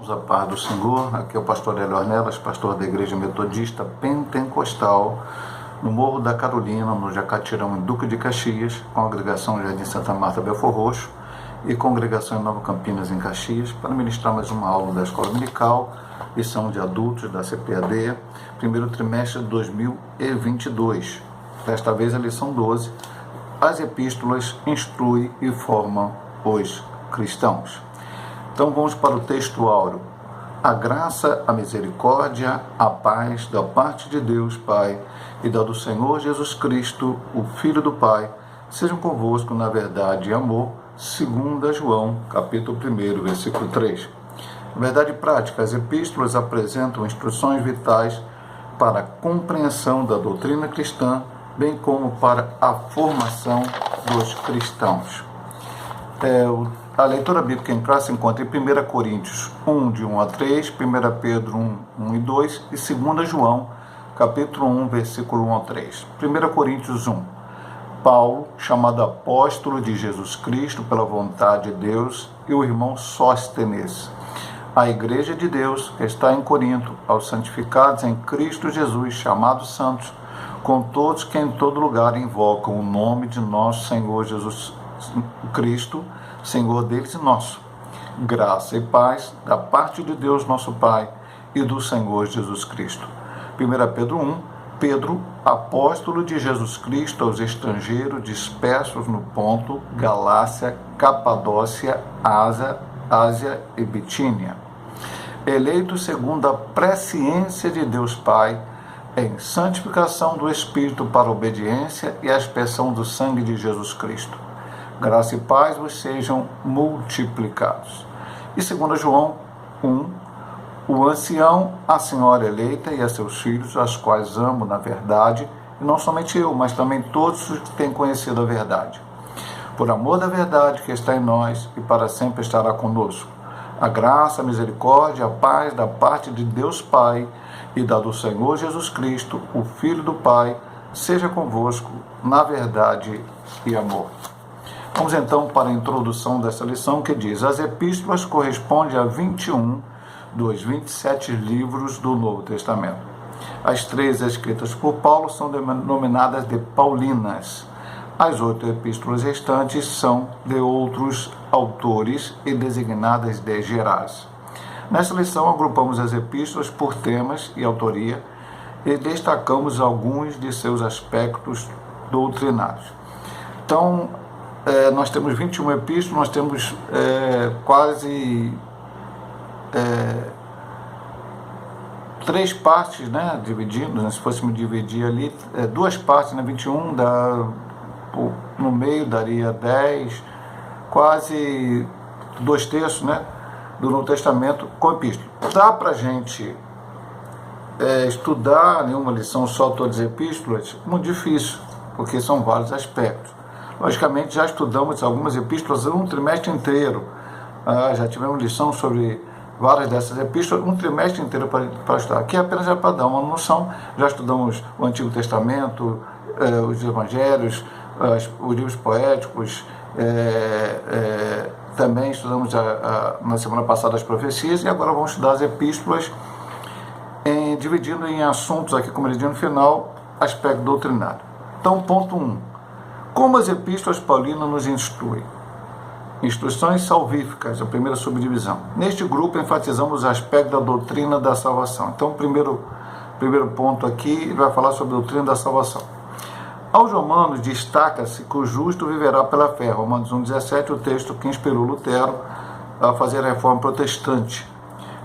A paz do Senhor, aqui é o pastor Hélio Ornelas, pastor da Igreja Metodista Pentecostal, no Morro da Carolina, no Jacatirão, em Duque de Caxias, congregação Jardim Santa Marta, Belfor Roxo, e congregação em Nova Campinas, em Caxias, para ministrar mais uma aula da Escola Dominical, lição de adultos da CPAD, primeiro trimestre de 2022. Desta vez a lição 12, as epístolas instruem e formam os cristãos. Então vamos para o texto áureo. A graça, a misericórdia, a paz da parte de Deus Pai e da do Senhor Jesus Cristo, o Filho do Pai, sejam convosco na verdade e amor, segundo João, capítulo 1, versículo 3. Verdade prática, as epístolas apresentam instruções vitais para a compreensão da doutrina cristã, bem como para a formação dos cristãos. A leitura bíblica em classe se encontra em 1 Coríntios 1, de 1 a 3, 1 Pedro 1 e 2 e 2 João, capítulo 1, versículo 1 a 3. 1 Coríntios 1. Paulo, chamado apóstolo de Jesus Cristo pela vontade de Deus, e o irmão Sóstenes, a igreja de Deus que está em Corinto, aos santificados em Cristo Jesus, chamados santos, com todos que em todo lugar invocam o nome de nosso Senhor Jesus Cristo, Senhor deles e nosso. Graça e paz da parte de Deus nosso Pai e do Senhor Jesus Cristo. 1 Pedro 1. Pedro, apóstolo de Jesus Cristo aos estrangeiros dispersos no Ponto, Galácia, Capadócia, Ásia e Bitínia, eleito segundo a presciência de Deus Pai, em santificação do Espírito para a obediência e a expressão do sangue de Jesus Cristo. Graça e paz vos sejam multiplicados. E 2 João 1, o ancião, a senhora eleita e a seus filhos, as quais amo na verdade, e não somente eu, mas também todos os que têm conhecido a verdade. Por amor da verdade que está em nós e para sempre estará conosco. A graça, a misericórdia, a paz da parte de Deus Pai e da do Senhor Jesus Cristo, o Filho do Pai, seja convosco na verdade e amor. Vamos então para a introdução dessa lição que diz: as epístolas correspondem a 21 dos 27 livros do Novo Testamento. As 3 escritas por Paulo são denominadas de paulinas. As 8 epístolas restantes são de outros autores e designadas de gerais. Nessa lição agrupamos as epístolas por temas e autoria e destacamos alguns de seus aspectos doutrinários. Então, nós temos 21 epístolas, nós temos quase 3 partes, né, dividindo, se fôssemos dividir ali, 2 partes, né, 21, no meio daria 10, quase 2/3, né, do Novo Testamento com epístola. Dá para a gente estudar nenhuma lição só todas as epístolas? Muito difícil, porque são vários aspectos. Logicamente, já estudamos algumas epístolas um trimestre inteiro. Já tivemos lição sobre várias dessas epístolas, um trimestre inteiro para estudar. Aqui apenas é para dar uma noção. Já estudamos o Antigo Testamento, os Evangelhos, os livros poéticos, também estudamos na semana passada as profecias, e agora vamos estudar as epístolas, dividindo em assuntos, aqui como ele diz no final, aspecto doutrinário. Então, ponto 1. Como as epístolas paulinas nos instruem? Instruções salvíficas, a primeira subdivisão. Neste grupo enfatizamos o aspecto da doutrina da salvação. Então, o primeiro ponto aqui, ele vai falar sobre a doutrina da salvação. Aos Romanos destaca-se que o justo viverá pela fé. Romanos 1,17, o texto que inspirou Lutero a fazer a reforma protestante.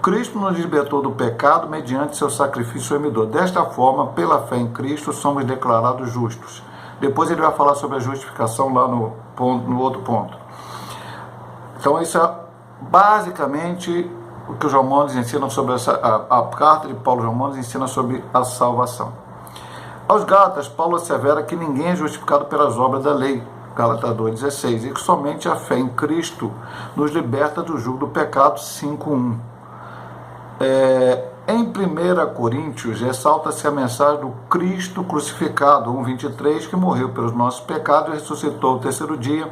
Cristo nos libertou do pecado mediante seu sacrifício remidor. Desta forma, pela fé em Cristo, somos declarados justos. Depois ele vai falar sobre a justificação lá no outro ponto. Então, isso é basicamente o que os Romanos ensinam sobre a carta de Paulo aos Romanos ensina sobre a salvação. Aos Gálatas, Paulo assevera que ninguém é justificado pelas obras da lei, Gálatas 2,16, e que somente a fé em Cristo nos liberta do jugo do pecado, 5,1. Em 1 Coríntios, ressalta-se a mensagem do Cristo crucificado, 1,23, que morreu pelos nossos pecados e ressuscitou ao terceiro dia,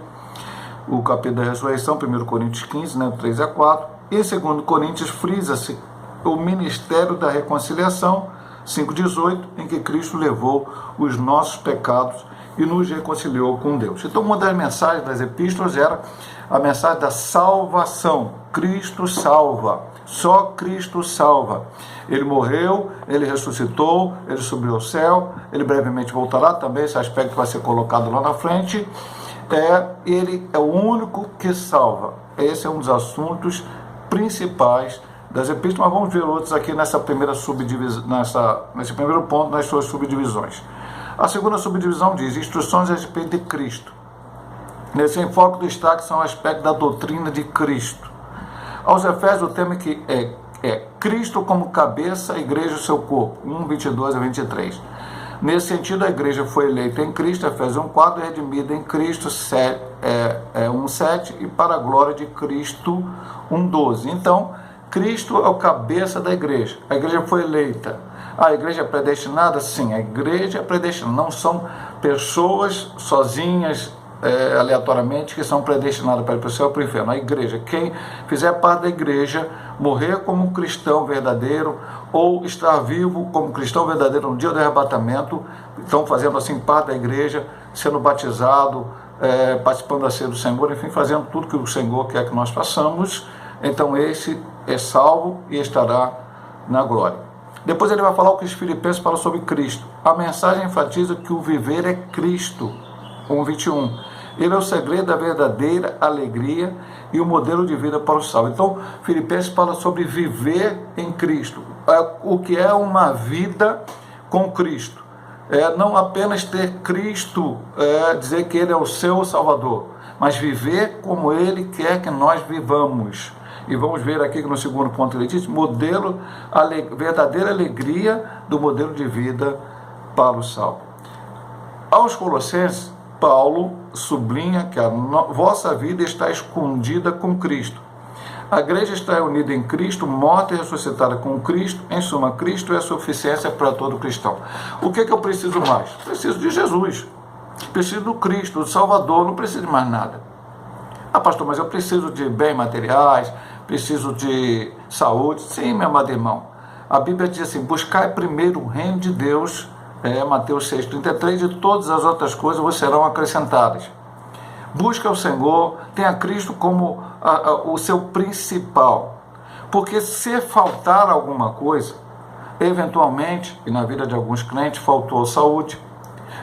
o capítulo da ressurreição, 1 Coríntios 15, 3 a 4, Em 2 Coríntios, frisa-se o ministério da reconciliação, 5,18, em que Cristo levou os nossos pecados e nos reconciliou com Deus. Então, uma das mensagens das epístolas era a mensagem da salvação. Cristo salva. Só Cristo salva. Ele morreu, ele ressuscitou, ele subiu ao céu, ele brevemente voltará também, esse aspecto vai ser colocado lá na frente. Ele é o único que salva. Esse é um dos assuntos principais das epístolas, mas vamos ver outros aqui nessa primeira subdivisão, nesse primeiro ponto, nas suas subdivisões. A segunda subdivisão diz instruções a respeito de Cristo. Nesse enfoque, o destaque são aspectos da doutrina de Cristo. Aos Efésios, o tema que é Cristo como cabeça, a igreja o seu corpo, 1:22 a 23. Nesse sentido, a igreja foi eleita em Cristo, Efésios 1:4, e redimida em Cristo, 1:7, e para a glória de Cristo, 1:12. Então, Cristo é o cabeça da igreja. A igreja foi eleita. A igreja é predestinada? Sim, a igreja é predestinada. Não são pessoas sozinhas, aleatoriamente, que são predestinadas para ir para o céu ou para o inferno. A igreja, quem fizer parte da igreja, morrer como um cristão verdadeiro ou estar vivo como cristão verdadeiro no dia do arrebatamento, estão fazendo assim parte da igreja, sendo batizado, participando da ceia do Senhor, enfim, fazendo tudo que o Senhor quer que nós façamos. Então esse é salvo e estará na glória. Depois ele vai falar o que os Filipenses falam sobre Cristo. A mensagem enfatiza que o viver é Cristo, 1:21. Ele é o segredo da verdadeira alegria e o modelo de vida para o salvo. Então, Filipenses fala sobre viver em Cristo. O que é uma vida com Cristo. Não apenas ter Cristo, dizer que Ele é o seu Salvador, mas viver como Ele quer que nós vivamos. E vamos ver aqui que no segundo ponto ele diz, verdadeira alegria do modelo de vida para o salvo. Aos Colossenses, Paulo sublinha que a vossa vida está escondida com Cristo. A igreja está unida em Cristo, morta e ressuscitada com Cristo. Em suma, Cristo é a suficiência para todo cristão. O que eu preciso mais? Preciso de Jesus. Preciso do Cristo, do Salvador, não preciso de mais nada. Ah, pastor, mas eu preciso de bens materiais, preciso de saúde. Sim, meu amado irmão. A Bíblia diz assim, buscai primeiro o reino de Deus, Mateus 6,33, e todas as outras coisas vos serão acrescentadas. Busca o Senhor, tenha Cristo como o seu principal. Porque se faltar alguma coisa, eventualmente, e na vida de alguns crentes, faltou saúde,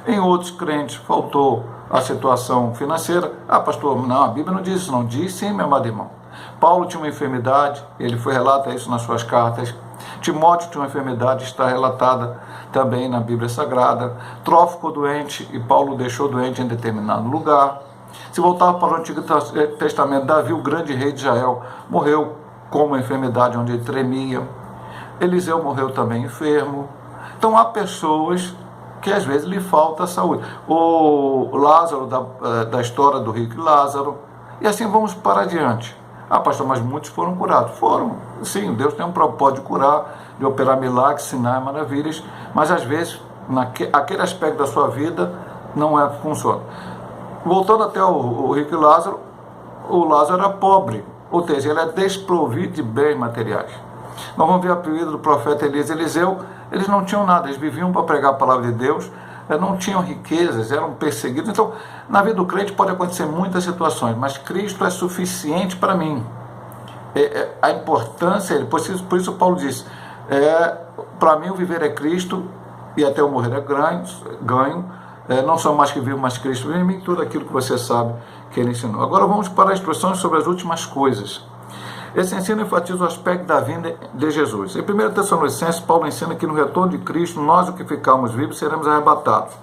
em outros crentes faltou a situação financeira. Ah, pastor, não, a Bíblia não diz isso, não diz sim, meu amado irmão. Paulo tinha uma enfermidade, ele relata isso nas suas cartas. Timóteo tinha uma enfermidade, está relatada também na Bíblia Sagrada. Trófimo ficou doente e Paulo deixou doente em determinado lugar. Se voltar para o Antigo Testamento, Davi, o grande rei de Israel, morreu com uma enfermidade onde ele tremia. Eliseu morreu também enfermo. Então há pessoas que às vezes lhe falta saúde. O Lázaro, da história do rico Lázaro, e assim vamos para adiante. Ah, pastor, mas muitos foram curados. Foram, sim, Deus tem um propósito de curar, de operar milagres, sinais, maravilhas, mas às vezes, aquele aspecto da sua vida, não funciona. Voltando até o rico Lázaro, o Lázaro era pobre, ou seja, ele é desprovido de bens materiais. Nós vamos ver a vida do profeta Elias e Eliseu, eles não tinham nada, eles viviam para pregar a palavra de Deus, não tinham riquezas, eram perseguidos. Então, na vida do crente pode acontecer muitas situações, mas Cristo é suficiente para mim. A importância, por isso Paulo diz, para mim o viver é Cristo e até o morrer é ganho. Não sou mais que vivo, mas Cristo vive em mim, tudo aquilo que você sabe que ele ensinou. Agora vamos para as instruções sobre as últimas coisas. Esse ensino enfatiza o aspecto da vinda de Jesus. Em 1 Tessalonicenses, Paulo ensina que no retorno de Cristo, nós, o que ficarmos vivos, seremos arrebatados,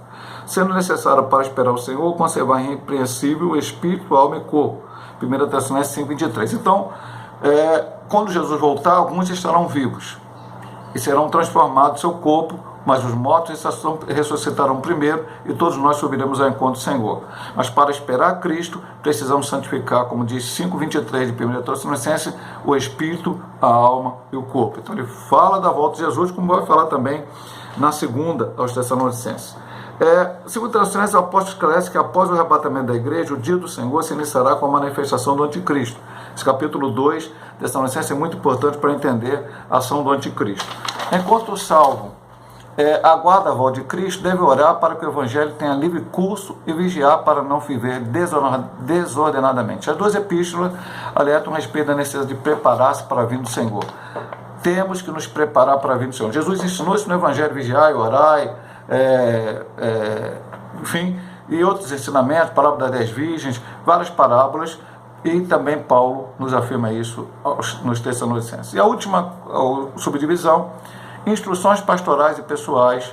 sendo necessário para esperar o Senhor, conservar irrepreensível o espírito, alma e corpo. 1 Tessalonicenses 5:23. Então, quando Jesus voltar, alguns estarão vivos e serão transformados seu corpo, mas os mortos ressuscitarão primeiro e todos nós subiremos ao encontro do Senhor. Mas para esperar Cristo, precisamos santificar, como diz 5:23 de 1 Tessalonicenses, o espírito, a alma e o corpo. Então ele fala da volta de Jesus, como vai falar também na segunda aos Tessalonicenses. Segundo Tessalonicenses, o apóstolo esclarece que após o arrebatamento da igreja, o dia do Senhor se iniciará com a manifestação do anticristo. Esse capítulo 2, Tessalonicenses, é muito importante para entender a ação do anticristo. Enquanto o salvo aguarda a volta de Cristo, deve orar para que o evangelho tenha livre curso e vigiar para não viver desordenadamente. As duas epístolas alertam a respeito da necessidade de preparar-se para a vinda do Senhor. Temos que nos preparar para a vinda do Senhor. Jesus ensinou isso no evangelho: vigiai, orai, enfim, e outros ensinamentos, parábola das 10 virgens, várias parábolas, e também Paulo nos afirma isso nos Tessalonicenses. E a última subdivisão: instruções pastorais e pessoais.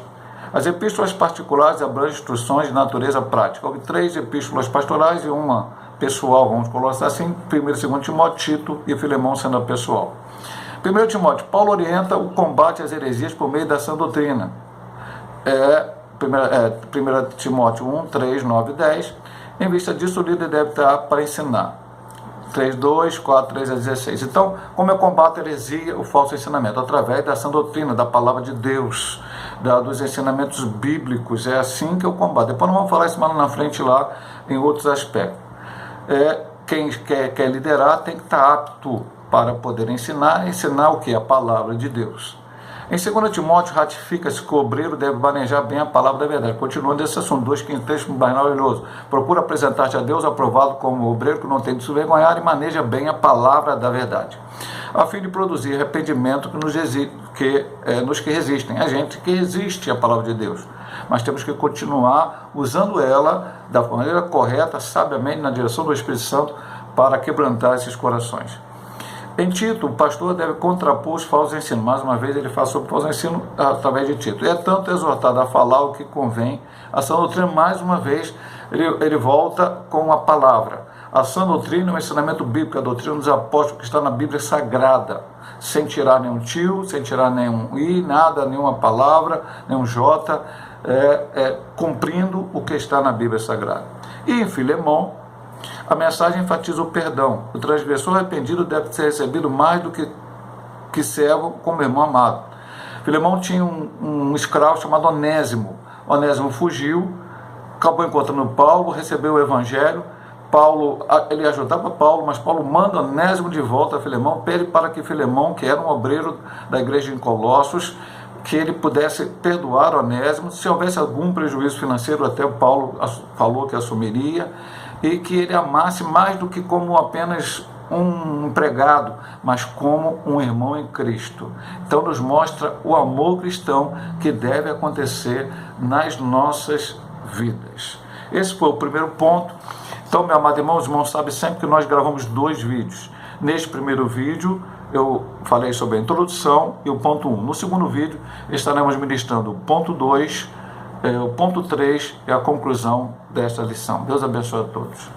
As epístolas particulares abrangem instruções de natureza prática. Houve 3 epístolas pastorais e uma pessoal, vamos colocar assim: 1 e 2 Timóteo, Tito e Filemão sendo a pessoal. 1 Timóteo, Paulo orienta o combate às heresias por meio da sã doutrina. 1 Timóteo 1, 3, 9 e 10. Em vista disso, o líder deve estar para ensinar. 3, 2, 4, 3 a 16. Então, como eu combato a heresia, o falso ensinamento? Através da sã doutrina, da palavra de Deus, dos ensinamentos bíblicos. É assim que eu combato. Depois nós vamos falar isso mais na frente lá, em outros aspectos. Quem quer liderar tem que estar apto para poder ensinar o que? A palavra de Deus. Em 2 Timóteo, ratifica-se que o obreiro deve manejar bem a palavra da verdade. Continuando esse assunto, 2,15 maravilhoso. Procura apresentar-te a Deus aprovado como obreiro que não tem de se vergonhar e maneja bem a palavra da verdade, a fim de produzir arrependimento nos que resistem. A gente que resiste à palavra de Deus. Mas temos que continuar usando ela da maneira correta, sabiamente, na direção do Espírito Santo, para quebrantar esses corações. Em Tito, o pastor deve contrapor os falsos ensinos. Mais uma vez, ele fala sobre o falso ensino através de Tito. É tanto exortado a falar o que convém. A sã doutrina, mais uma vez, ele volta com a palavra. A sã doutrina é um ensinamento bíblico, a doutrina dos apóstolos que está na Bíblia Sagrada, sem tirar nenhum tio, sem tirar nenhum i, nada, nenhuma palavra, nenhum j, cumprindo o que está na Bíblia Sagrada. E em Filemão, a mensagem enfatiza o perdão. O transgressor arrependido deve ser recebido mais do que servo como irmão amado. Filemão tinha um escravo chamado Onésimo. Onésimo fugiu, acabou encontrando Paulo, recebeu o evangelho. Ele ajudava Paulo, mas Paulo manda Onésimo de volta a Filemão, pede para que Filemão, que era um obreiro da igreja em Colossos, que ele pudesse perdoar Onésimo. Se houvesse algum prejuízo financeiro, até Paulo falou que assumiria, e que ele amasse mais do que como apenas um empregado, mas como um irmão em Cristo. Então nos mostra o amor cristão que deve acontecer nas nossas vidas. Esse foi o primeiro ponto. Então, meu amado irmão, os irmãos sabem sempre que nós gravamos 2 vídeos. Neste primeiro vídeo, eu falei sobre a introdução e o ponto 1. No segundo vídeo, estaremos ministrando o ponto 2, o ponto 3 é a conclusão desta lição. Deus abençoe a todos.